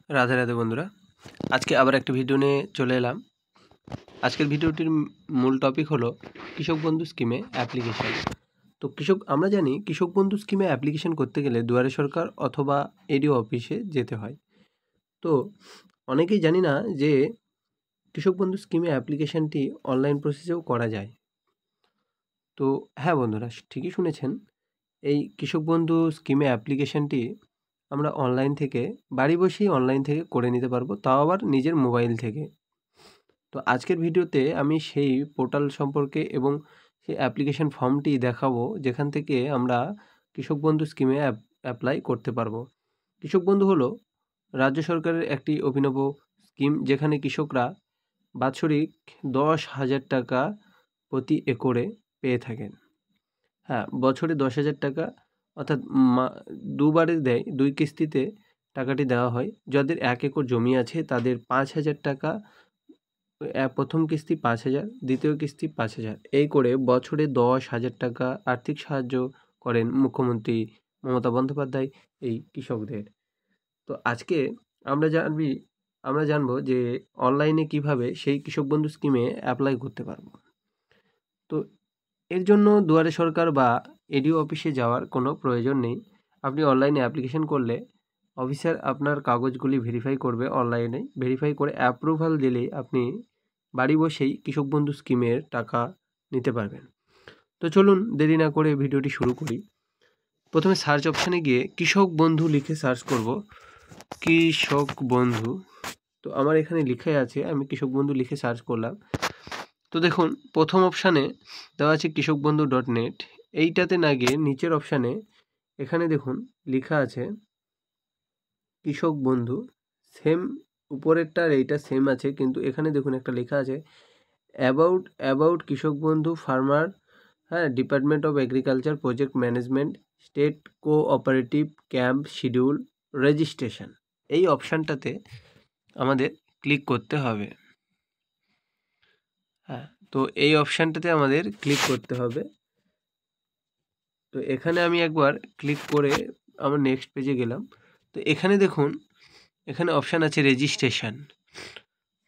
রাধে রাধে বন্ধুরা, আজকে আবার একটা ভিডিও নিয়ে চলে এলাম। আজকের ভিডিওটির মূল টপিক হলো কৃষক বন্ধু স্কিমে অ্যাপ্লিকেশন। তো আমরা জানি কৃষক বন্ধু স্কিমে অ্যাপ্লিকেশন করতে গেলে দুয়ারে সরকার অথবা এডিও অফিসে যেতে হয়। তো অনেকেই জানি না যে কৃষক বন্ধু স্কিমে অ্যাপ্লিকেশনটি অনলাইন প্রসেসেও করা যায়। তো হ্যাঁ বন্ধুরা, ঠিকই শুনেছেন, এই কৃষক বন্ধু স্কিমে অ্যাপ্লিকেশনটি আমরা অনলাইন থেকে বাড়ি বসেই অনলাইন থেকে করে নিতে পারবো, তাও আবার নিজের মোবাইল থেকে। তো আজকের ভিডিওতে আমি সেই পোর্টাল সম্পর্কে এবং সেই অ্যাপ্লিকেশন ফর্মটি দেখাবো, যেখান থেকে আমরা কৃষক বন্ধু স্কিমে অ্যাপ্লাই করতে পারবো। কৃষক বন্ধু হলো রাজ্য সরকারের একটি অভিনব স্কিম, যেখানে কৃষকরা বাৎসরিক 10,000 টাকা প্রতি একরে পেয়ে থাকেন। হ্যাঁ, বছরে 10,000 টাকা, অর্থাৎ দুবারে দেয়, 2 কিস্তিতে টাকাটি দেওয়া হয়। যাদের 1 একর জমি আছে তাদের 5,000 টাকা, প্রথম কিস্তি 5,000, দ্বিতীয় কিস্তি 5,000, এই করে বছরে 10,000 টাকা আর্থিক সাহায্য করেন মুখ্যমন্ত্রী মমতা বন্দ্যোপাধ্যায় এই কৃষকদের। তো আজকে আমরা জানবো যে অনলাইনে কিভাবে সেই কৃষক বন্ধু স্কিমে অ্যাপ্লাই করতে পারবো। তো এর জন্য দুয়ারে সরকার বা এডিও অফিসে যাওয়ার কোনো প্রয়োজন নেই। আপনি অনলাইনে অ্যাপ্লিকেশন করলে অফিসার আপনার কাগজগুলি ভেরিফাই করবে, অনলাইনে ভেরিফাই করে অ্যাপ্রুভাল দিলেই আপনি বাড়ি বসেই কৃষক বন্ধু স্কিমের টাকা নিতে পারবেন। তো চলুন দেরি না করে ভিডিওটি শুরু করি। প্রথমে সার্চ অপশানে গিয়ে কৃষক বন্ধু লিখে সার্চ করব, কৃষক বন্ধু। তো আমার এখানে লিখে আছে, আমি কৃষক বন্ধু লিখে সার্চ করলাম। তো দেখুন প্রথম অপশানে দেওয়া আছে কৃষকবন্ধু.net। এইটাতে না গিয়ে নিচের অপশানে এখানে দেখুন লেখা আছে কৃষক বন্ধু, সেম উপরেরটার এইটা সেম আছে, কিন্তু এখানে দেখুন একটা লেখা আছে অ্যাবাউট কৃষক বন্ধু ফার্মার, হ্যাঁ, department of agriculture project management, state cooperative camp schedule registration. এই অপশানটাতে আমাদের ক্লিক করতে হবে। হ্যাঁ, তো এই অপশানটাতে আমাদের ক্লিক করতে হবে। তো এখানে আমি একবার ক্লিক করে আমার নেক্সট পেজে গেলাম। তো এখানে দেখুন, এখানে অপশান আছে রেজিস্ট্রেশন।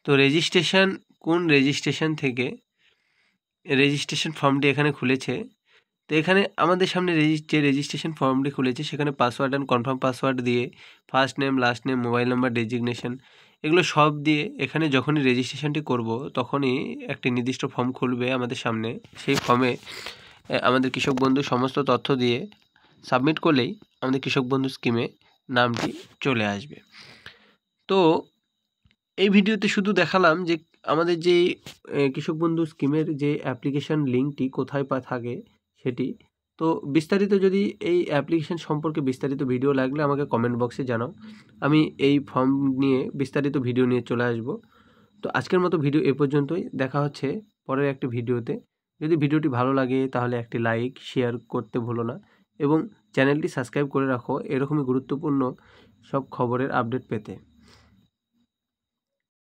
তো কোন রেজিস্ট্রেশন থেকে রেজিস্ট্রেশন ফর্মটি এখানে খুলেছে। তো এখানে আমাদের সামনে যে রেজিস্ট্রেশন ফর্মটি খুলেছে, সেখানে পাসওয়ার্ড অ্যান্ড কনফার্ম পাসওয়ার্ড দিয়ে first name, last name, mobile number, designation, এগুলো সব দিয়ে এখানে যখনই রেজিস্ট্রেশনটি করব তখনই একটি নির্দিষ্ট ফর্ম খুলবে আমাদের সামনে। সেই ফর্মে আমাদের কৃষক বন্ধু সমস্ত তথ্য দিয়ে সাবমিট করলেই আমাদের কৃষক বন্ধু স্কিমে নামটি চলে আসবে। তো এই ভিডিওতে শুধু দেখালাম যে আমাদের যে কৃষক বন্ধু স্কিমের যে অ্যাপ্লিকেশন লিঙ্কটি কোথায় থাকে সেটি। তো বিস্তারিত যদি এই অ্যাপ্লিকেশন সম্পর্কে বিস্তারিত ভিডিও লাগলে আমাকে কমেন্ট বক্সে জানাও, আমি এই ফর্ম নিয়ে বিস্তারিত ভিডিও নিয়ে চলে আসব। তো আজকের মতো ভিডিও এ পর্যন্তই, দেখা হচ্ছে পরের একটি ভিডিওতে। যদি ভিডিওটি ভালো লাগে তাহলে একটি লাইক শেয়ার করতে ভুলো না, এবং চ্যানেলটি সাবস্ক্রাইব করে রাখো এরকমই গুরুত্বপূর্ণ সব খবরের আপডেট পেতে।